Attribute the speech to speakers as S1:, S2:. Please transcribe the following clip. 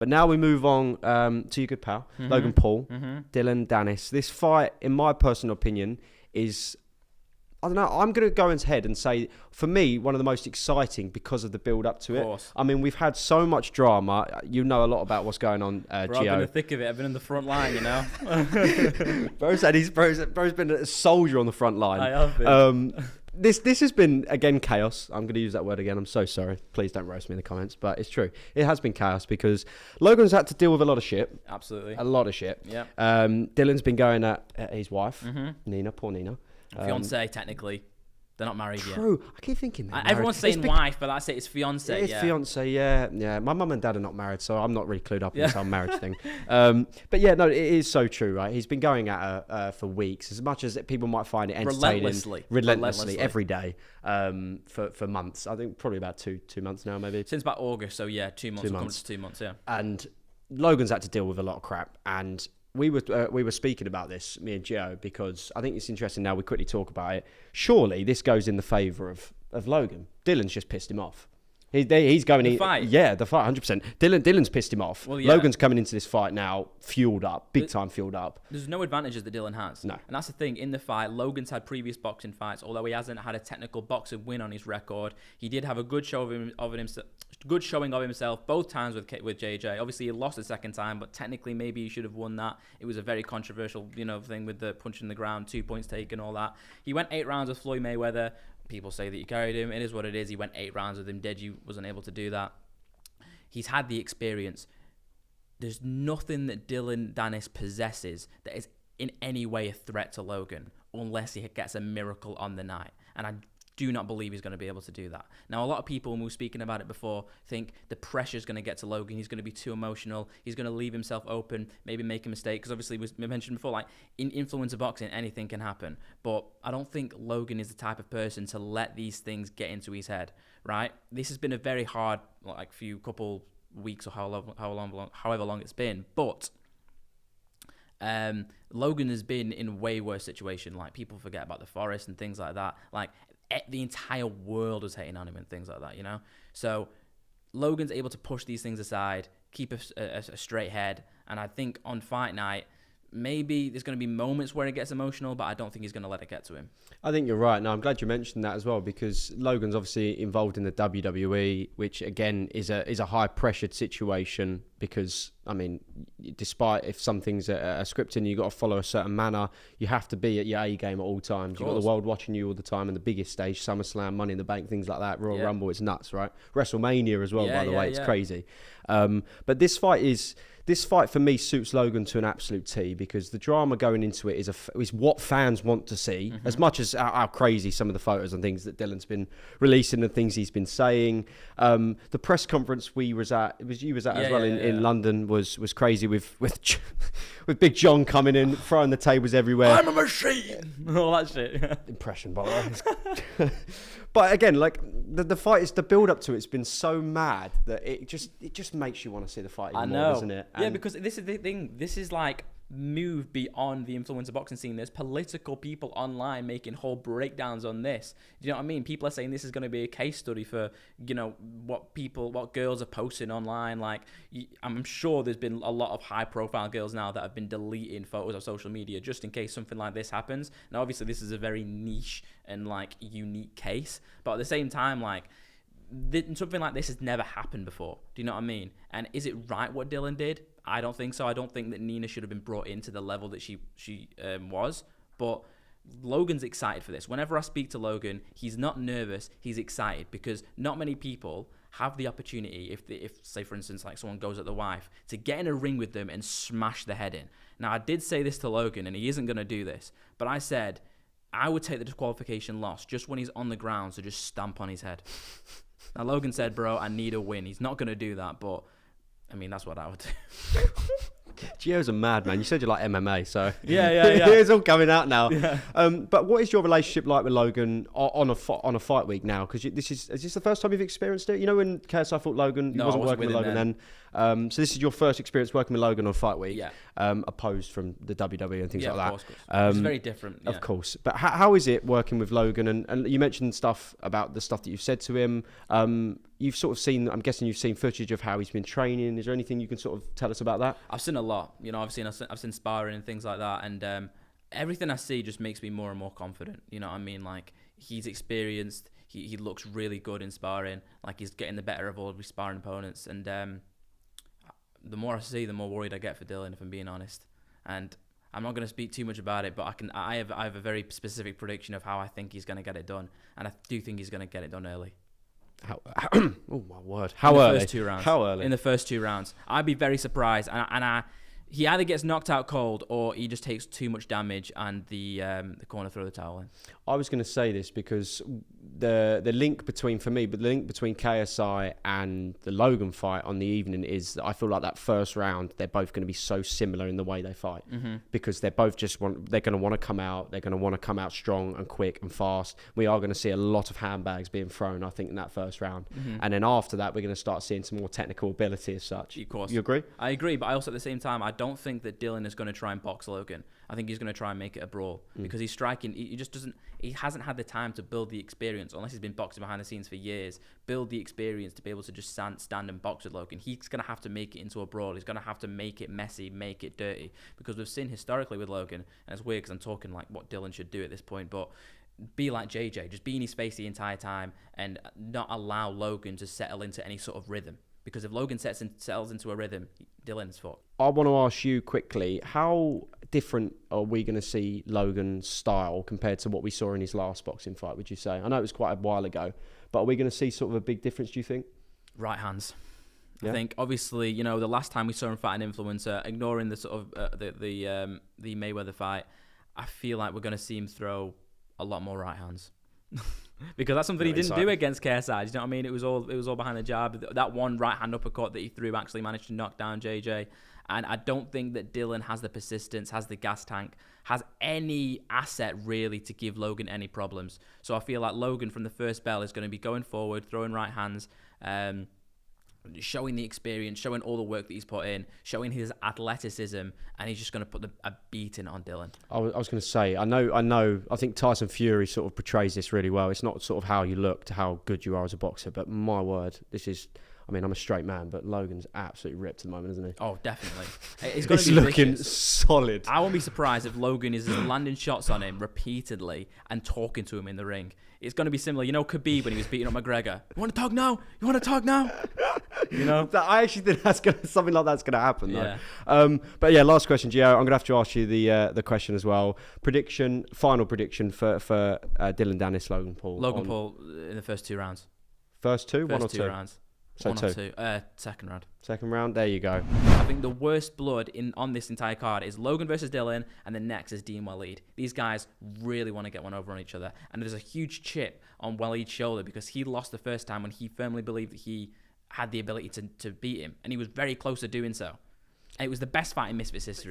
S1: But now we move on to your good pal, Logan Paul, Dillon Danis. This fight, in my personal opinion, is, I don't know, I'm going to go ahead and say, for me, one of the most exciting because of the build-up to it. I mean, we've had so much drama. You know a lot about what's going on, Gio.
S2: Bro, I've been in the thick of it. I've been in the front line, you know.
S1: Bro's been a soldier on the front line.
S2: I have been.
S1: This has been, again, chaos. I'm going to use that word again. I'm so sorry. Please don't roast me in the comments, but it's true. It has been chaos because Logan's had to deal with a lot of shit.
S2: Absolutely.
S1: A lot of shit.
S2: Yeah.
S1: Dillon's been going at his wife, Nina, poor Nina.
S2: Fiance, technically. They're not married yet.
S1: True. I keep thinking
S2: everyone's saying wife, but that's it. It's fiance.
S1: It's fiance, yeah. My mum and dad are not married, so I'm not really clued up on this whole marriage thing. But yeah, no, it is so true, right? He's been going at her for weeks, as much as people might find it entertaining. Relentlessly, every day, for months. I think probably about two months now, maybe.
S2: Since about August, so yeah, 2 months. 2 months. 2 months, yeah.
S1: And Logan's had to deal with a lot of crap, and we were speaking about this, me and Gio, because I think it's interesting now we quickly talk about it. Surely this goes in the favour of Logan. Dillon's just pissed him off. He's going in. The fight? Yeah, the fight, 100%. Dillon's pissed him off. Well, yeah. Logan's coming into this fight now fueled up, big time fueled up.
S2: There's no advantages that Dillon has.
S1: No.
S2: And that's the thing. In the fight, Logan's had previous boxing fights, although he hasn't had a technical boxing win on his record. He did have a good showing of himself both times with JJ. Obviously, he lost the second time, but technically maybe he should have won that. It was a very controversial, thing with the punch in the ground, 2 points taken, all that. He went 8 rounds with Floyd Mayweather. People say that you carried him. It is what it is. He went 8 rounds with him. Deji wasn't able to do that. He's had the experience. There's nothing that Dillon Danis possesses that is in any way a threat to Logan unless he gets a miracle on the night. And I do not believe he's going to be able to do that. Now, a lot of people, when we were speaking about it before, think the pressure's going to get to Logan. He's going to be too emotional. He's going to leave himself open, maybe make a mistake. Because obviously, we mentioned before, like, in influencer boxing, anything can happen. But I don't think Logan is the type of person to let these things get into his head, right? This has been a very hard, couple weeks or however long it's been. But Logan has been in a way worse situation. Like, people forget about the forest and things like that. Like, the entire world was hating on him and things like that, So Logan's able to push these things aside, keep a straight head, and I think on fight night, maybe there's going to be moments where it gets emotional, but I don't think he's going to let it get to him.
S1: I think you're right. No, I'm glad you mentioned that as well, because Logan's obviously involved in the WWE, which again is a high pressured situation. Because I mean, despite if some things are scripted and you got to follow a certain manner, you have to be at your A game at all times. You've got the world watching you all the time, and the biggest stage, SummerSlam, Money in the Bank, things like that, Royal Rumble, it's nuts, right? WrestleMania as well, by the way, it's crazy. But this fight for me suits Logan to an absolute T, because the drama going into it is what fans want to see, as much as how crazy some of the photos and things that Dillon's been releasing and things he's been saying. The press conference you was at as well in London was crazy with Big John coming in, throwing the tables everywhere.
S2: I'm a machine. All that shit.
S1: Impression, by the way. But again, like the fight is the build up to it's been so mad that it just makes you want to see the fight even more, doesn't it?
S2: And because this is the thing. This is like move beyond the influencer boxing scene. There's political people online making whole breakdowns on this. Do you know what I mean? People are saying this is going to be a case study for, what girls are posting online. Like, I'm sure there's been a lot of high profile girls now that have been deleting photos of social media just in case something like this happens. Now, obviously this is a very niche and like unique case, but at the same time, like, something like this has never happened before. Do you know what I mean? And is it right what Dillon did? I don't think so. I don't think that Nina should have been brought into the level that she was. But Logan's excited for this. Whenever I speak to Logan, he's not nervous. He's excited because not many people have the opportunity, if say, for instance, like someone goes at the wife, to get in a ring with them and smash the head in. Now, I did say this to Logan, and he isn't going to do this, but I said I would take the disqualification loss just when he's on the ground, so just stamp on his head. Now, Logan said, bro, I need a win. He's not going to do that, but I mean, that's what I would do.
S1: Gio's a madman. You said you like MMA, so
S2: Yeah.
S1: it's all coming out now.
S2: Yeah.
S1: But what is your relationship like with Logan on a fight week now? Because is this the first time you've experienced it? You know, when KSI fought Logan, you wasn't working with Logan then. So this is your first experience working with Logan on fight week, opposed from the WWE and things like that.
S2: Of course. It's very different.
S1: Of course. But how is it working with Logan? And you mentioned stuff about the stuff that you've said to him. You've sort of seen, I'm guessing you've seen footage of how he's been training. Is there anything you can sort of tell us about that?
S2: I've seen a lot. You know, I've seen sparring and things like that, and everything I see just makes me more and more confident. You know what I mean? Like, he's experienced. He looks really good in sparring. Like, he's getting the better of all of his sparring opponents. And the more I see, the more worried I get for Dillon, if I'm being honest. And I'm not going to speak too much about it, but I have a very specific prediction of how I think he's going to get it done, and I do think he's going to get it done early.
S1: Oh my word! How early?
S2: First 2 rounds.
S1: How early?
S2: In the first 2 rounds, I'd be very surprised, and he either gets knocked out cold or he just takes too much damage, and the corner throw the towel in.
S1: I was going to say this because the link between KSI and the Logan fight on the evening is that I feel like that first round they're both going to be so similar in the way they fight, because they're both they're going to want to come out, they're going to want to come out strong and quick and fast. We are going to see a lot of handbags being thrown, I think, in that first round, and then after that we're going to start seeing some more technical ability as such.
S2: Of course,
S1: you agree?
S2: I agree, but I also at the same time I don't think that Dillon is going to try and box Logan. I think he's going to try and make it a brawl because he's striking. He just doesn't. He hasn't had the time to build the experience, unless he's been boxing behind the scenes for years. Build the experience to be able to just stand and box with Logan. He's going to have to make it into a brawl. He's going to have to make it messy, make it dirty, because we've seen historically with Logan, and it's weird because I'm talking like what Dillon should do at this point, but be like JJ, just be in his face the entire time and not allow Logan to settle into any sort of rhythm. Because if Logan settles into a rhythm, Dillon's fucked.
S1: I want to ask you quickly, how different are we going to see Logan's style compared to what we saw in his last boxing fight, would you say? I know it was quite a while ago, but are we going to see sort of a big difference, do you think?
S2: Right hands.
S1: Yeah.
S2: I think, obviously, you know, the last time we saw him fight an influencer, ignoring the sort of the Mayweather fight, I feel like we're going to see him throw a lot more right hands. Because that's something he didn't do against KSI. You know what I mean? It was all behind the jab. That one right hand uppercut that he threw actually managed to knock down JJ. And I don't think that Dillon has the persistence, has the gas tank, has any asset really to give Logan any problems. So I feel like Logan from the first bell is going to be going forward, throwing right hands, showing the experience, showing all the work that he's put in, showing his athleticism, and he's just going to put a beating on Dillon. I
S1: was going to say, I think Tyson Fury sort of portrays this really well. It's not sort of how you look to how good you are as a boxer, but my word, this is... I mean, I'm a straight man, but Logan's absolutely ripped at the moment, isn't he?
S2: Oh, definitely.
S1: He's looking solid.
S2: I won't be surprised if Logan is landing shots on him repeatedly and talking to him in the ring. It's going to be similar. You know, Khabib when he was beating up McGregor. You want to talk now? You want to talk now? You know?
S1: I actually think something like that's going to happen, though.
S2: Yeah.
S1: But yeah, last question, Gio. I'm going to have to ask you the question as well. Final prediction for Dillon Danis, Logan Paul.
S2: Logan Paul in the first 2 rounds.
S1: First two?
S2: First
S1: one or
S2: two
S1: two?
S2: Rounds.
S1: So
S2: one
S1: two.
S2: Or two. Second round.
S1: Second round, there you go.
S2: I think the worst blood on this entire card is Logan versus Dillon, and the next is Dean Waleed. These guys really want to get one over on each other, and there's a huge chip on Waleed's shoulder because he lost the first time when he firmly believed that he had the ability to beat him, and he was very close to doing so. And it was the best fight in Misfits history.